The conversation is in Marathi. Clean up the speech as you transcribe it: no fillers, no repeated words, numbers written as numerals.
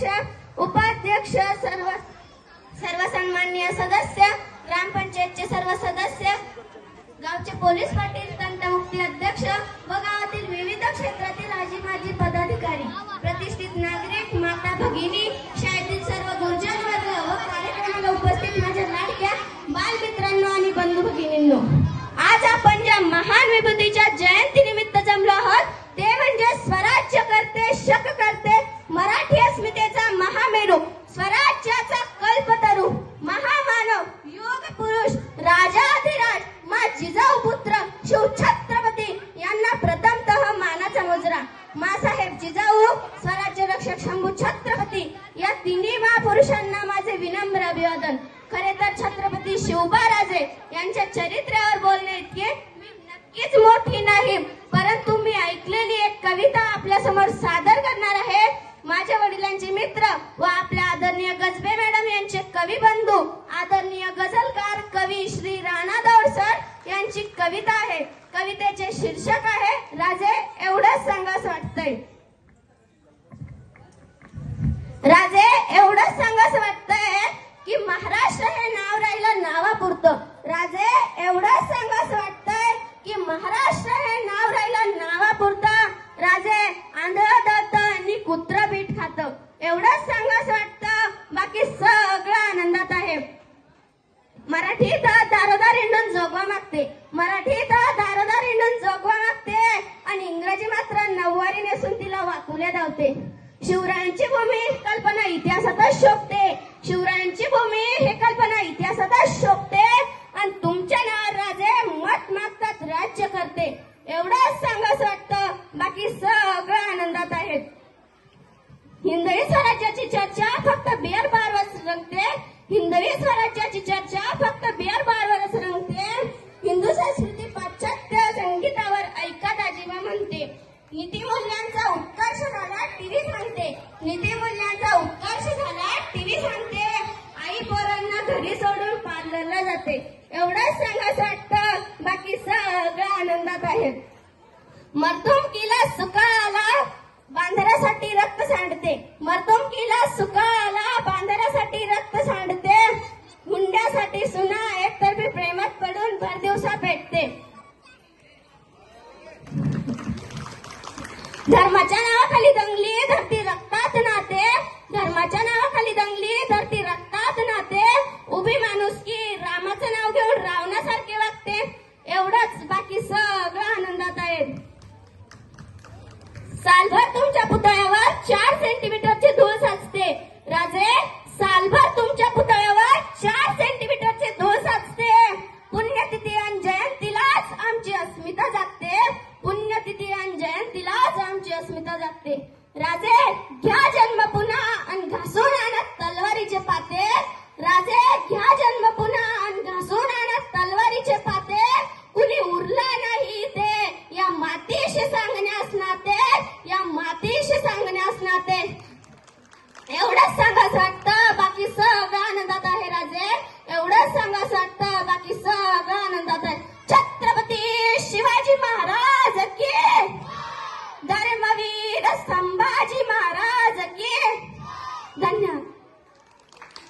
अध्यक्ष, उपाध्यक्ष, सर्व सन्माननीय सदस्य, ग्रामपंचायतचे सर्व सदस्य, गावचे पोलीस पाटील, तंटमुक्ती अध्यक्ष व गावातील विविध क्षेत्रातील आजी माजी पदाधिकारी, प्रतिष्ठित नागरिक, माता भगिनी, शाळेतील सर्व गुरुजन वर्ग व कार्यक्रमाला उपस्थित माझ्या लाडक्या बालमित्रांनो आणि बंधू भगिनींनो, आज आपण ज्या महान विभूतीच्या जयंती निमित्त जमलो आहोत ते म्हणजे स्वराज्य करते शक करते मराठी अस्मितेचा महामेरू, स्वराज्याचा कल्पतरू, महामानव, योग पुरुष, राजाधिराज मा जिजाऊ पुत्र शिवछत्रपती यांना प्रथमतः मानाचा मुजरा. मासाहेब जिजाऊ, स्वराज्य रक्षक शंभू छत्रपती या तिन्ही महापुरुषांना माझे विनम्र अभिवादन. खरे तर छत्रपती शिवबाराजे यांच्या चरित्र्यावर बोलणे इतके मी नक्कीच मोठी नाही, परंतु मी ऐकलेली एक कविता आपल्या समोर सादर करणार आहे. माझ्या वडिलांचे मित्र व आपल्या आदरणीय गजबे मॅडम यांचे कवी बंधू, आदरणीय गझलकार कवी श्री राणा दौड सर यांची कविता आहे. कवितेचे शीर्षक आहे राजे एवढंच सांगावंसं वाटतंय. राजे एवढंच सांगावंसं वाटतंय की महाराष्ट्र हे नाव राहिलं नावापुरतं. राजे एवढंच सांगावंसं वाटतंय की महाराष्ट्र हे नाव राहिलं नावापुरतं. राजे आंधळ दत्त आणि कुत्र बीट खातं. एवढंच सांगावंसं वाटतं, बाकी सगळं आनंदात आहे. मराठीत दारोदार हिंडून जोगवा मागते, मराठीत दारोदार हिंडून जोगवा मागते आणि इंग्रजी मात्र नऊवारी नेसून तिला वाकुल्या धावते. शिवरायांची भूमी कल्पना इतिहासातच शोभते, शिवरायांची भूमी हे कल्पना इतिहासातच शोभते आणि तुमच्या नावावर राजे मत मागतात राज्य करते. एवढंच सांगावंसं वाटतं, बाकी सगळं आनंदात आहेत. हिंदवी स्वराज्याची चर्चा फक्त बिअर बारवरच रंगते, हिंदवी स्वराज्याची चर्चा फक्त बिअर बारवरच रंगते. हिंदू संस्कृती पाश्चात्य संगीतावर ऐका दाजीबा म्हणते. नीतिमूल्यांचा उत्कर्ष झाला टीव्ही सांगते, नीतिमूल्यांचा उत्कर्ष झाला टीव्ही सांगते. आई पोरांना घरी सोडून पार्लरला जाते. एवढंच सांगावंसं वाटतं, बाकी सगळं आनंदात आहेत. मर्दुमकीला सुकाळाला बांधण्यासाठी रक्त सांडते, मर्दुमकीला सुकाळाला बांधण्यासाठी रक्त सांडते. हुंड्यासाठी सुना एकतर्फी प्रेमात पडून भर दिवसा भेटते. धर्माच्या नावाखाली दंगली धरती रक्तात नाते, धर्माच्या नावाखाली दंगली धरती रक्तात नाते. उभी माणुसकी